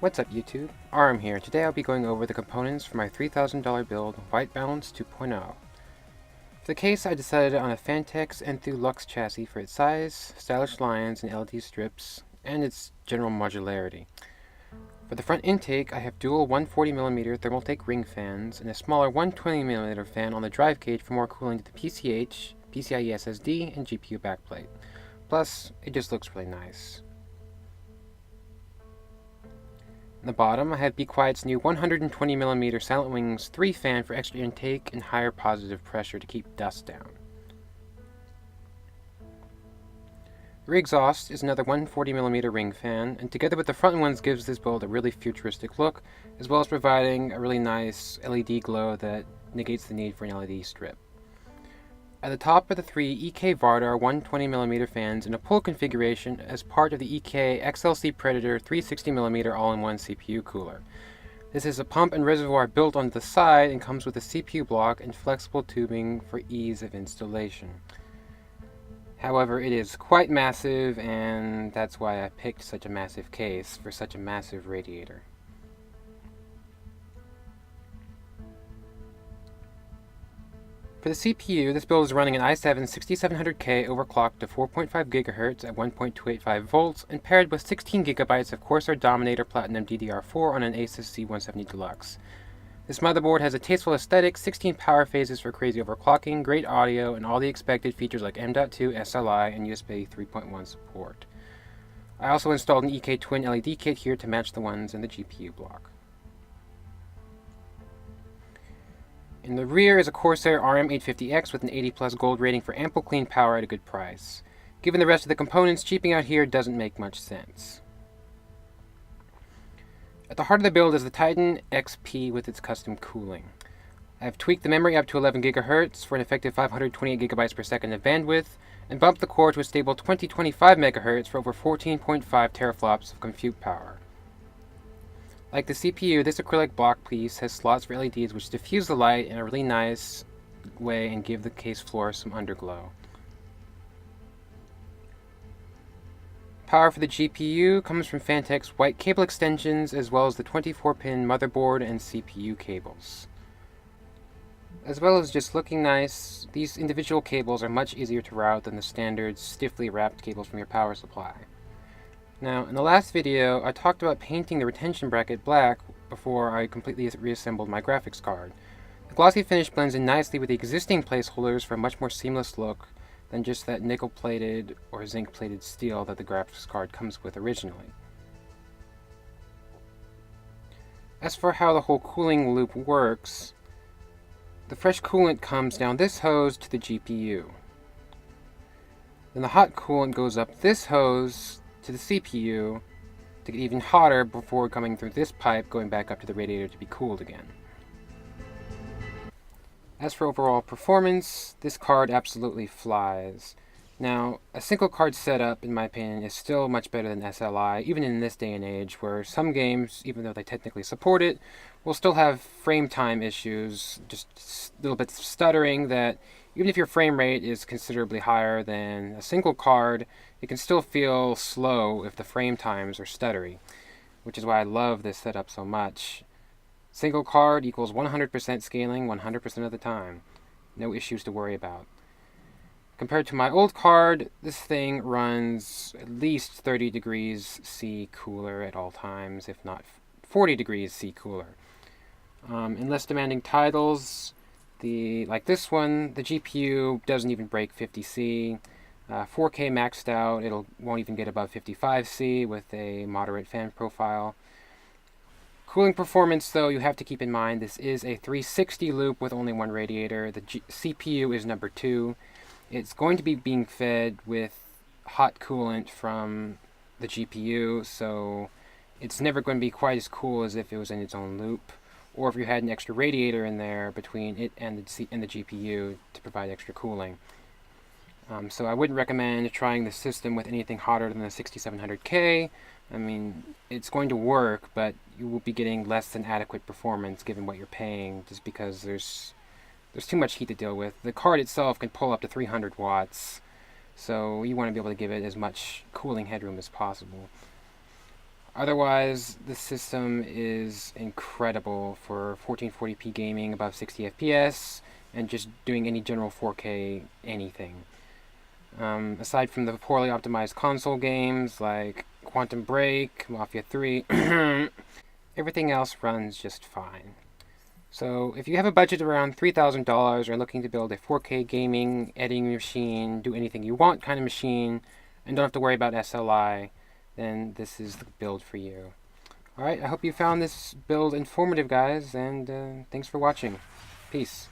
What's up YouTube? Arm here. Today I'll be going over the components for my $3,000 build White Balance 2.0. For the case I decided on a Fantex Enthoo Lux chassis for its size, stylish lines and LED strips, and its general modularity. For the front intake I have dual 140mm Thermaltake ring fans and a smaller 120mm fan on the drive cage for more cooling to the PCIe SSD and GPU backplate. Plus, it just looks really nice. In the bottom, I have Be Quiet's new 120mm Silent Wings 3 fan for extra intake and higher positive pressure to keep dust down. The rear exhaust is another 140mm ring fan, and together with the front ones gives this build a really futuristic look, as well as providing a really nice LED glow that negates the need for an LED strip. At the top are the three EK Vardar 120mm fans in a pull configuration as part of the EK XLC Predator 360mm all-in-one CPU cooler. This is a pump and reservoir built onto the side and comes with a CPU block and flexible tubing for ease of installation. However, it is quite massive, and that's why I picked such a massive case for such a massive radiator. For the CPU, this build is running an i7 6700K overclocked to 4.5 GHz at 1.285 volts and paired with 16 GB of Corsair Dominator Platinum DDR4 on an Asus C170 Deluxe. This motherboard has a tasteful aesthetic, 16 power phases for crazy overclocking, great audio, and all the expected features like M.2, SLI, and USB 3.1 support. I also installed an EK Twin LED kit here to match the ones in the GPU block. In the rear is a Corsair RM850X with an 80 plus gold rating for ample clean power at a good price. Given the rest of the components, cheaping out here doesn't make much sense. At the heart of the build is the Titan XP with its custom cooling. I have tweaked the memory up to 11 GHz for an effective 528 GB per second of bandwidth, and bumped the core to a stable 2025 MHz for over 14.5 teraflops of compute power. Like the CPU, this acrylic block piece has slots for LEDs which diffuse the light in a really nice way and give the case floor some underglow. Power for the GPU comes from Fantex white cable extensions as well as the 24-pin motherboard and CPU cables. As well as just looking nice, these individual cables are much easier to route than the standard stiffly wrapped cables from your power supply. Now, in the last video, I talked about painting the retention bracket black before I completely reassembled my graphics card. The glossy finish blends in nicely with the existing placeholders for a much more seamless look than just that nickel-plated or zinc-plated steel that the graphics card comes with originally. As for how the whole cooling loop works, the fresh coolant comes down this hose to the GPU. Then the hot coolant goes up this hose to the CPU to get even hotter before coming through this pipe going back up to the radiator to be cooled again. As for overall performance, this card absolutely flies. Now, a single card setup, in my opinion, is still much better than SLI, even in this day and age, where some games, even though they technically support it, will still have frame time issues, just little bits of stuttering that, even if your frame rate is considerably higher than a single card, it can still feel slow if the frame times are stuttery, which is why I love this setup so much. Single card equals 100% scaling 100% of the time. No issues to worry about. Compared to my old card, this thing runs at least 30 degrees C cooler at all times, if not 40 degrees C cooler. In less demanding titles, like this one, the GPU doesn't even break 50C. 4K maxed out, won't even get above 55C with a moderate fan profile. Cooling performance, though, you have to keep in mind this is a 360 loop with only one radiator. The CPU is number 2. It's going to be being fed with hot coolant from the GPU, so it's never going to be quite as cool as if it was in its own loop, or if you had an extra radiator in there between it and the GPU to provide extra cooling. So I wouldn't recommend trying the system with anything hotter than the 6700K. I mean, it's going to work, but you will be getting less than adequate performance given what you're paying, just because there's too much heat to deal with. The card itself can pull up to 300 watts, so you want to be able to give it as much cooling headroom as possible. Otherwise, the system is incredible for 1440p gaming above 60 FPS and just doing any general 4K anything. Aside from the poorly optimized console games like Quantum Break, Mafia 3, everything else runs just fine. So if you have a budget around $3,000 or are looking to build a 4K gaming, editing machine, do anything you want kind of machine, and don't have to worry about SLI, then this is the build for you. Alright, I hope you found this build informative, guys, and thanks for watching. Peace.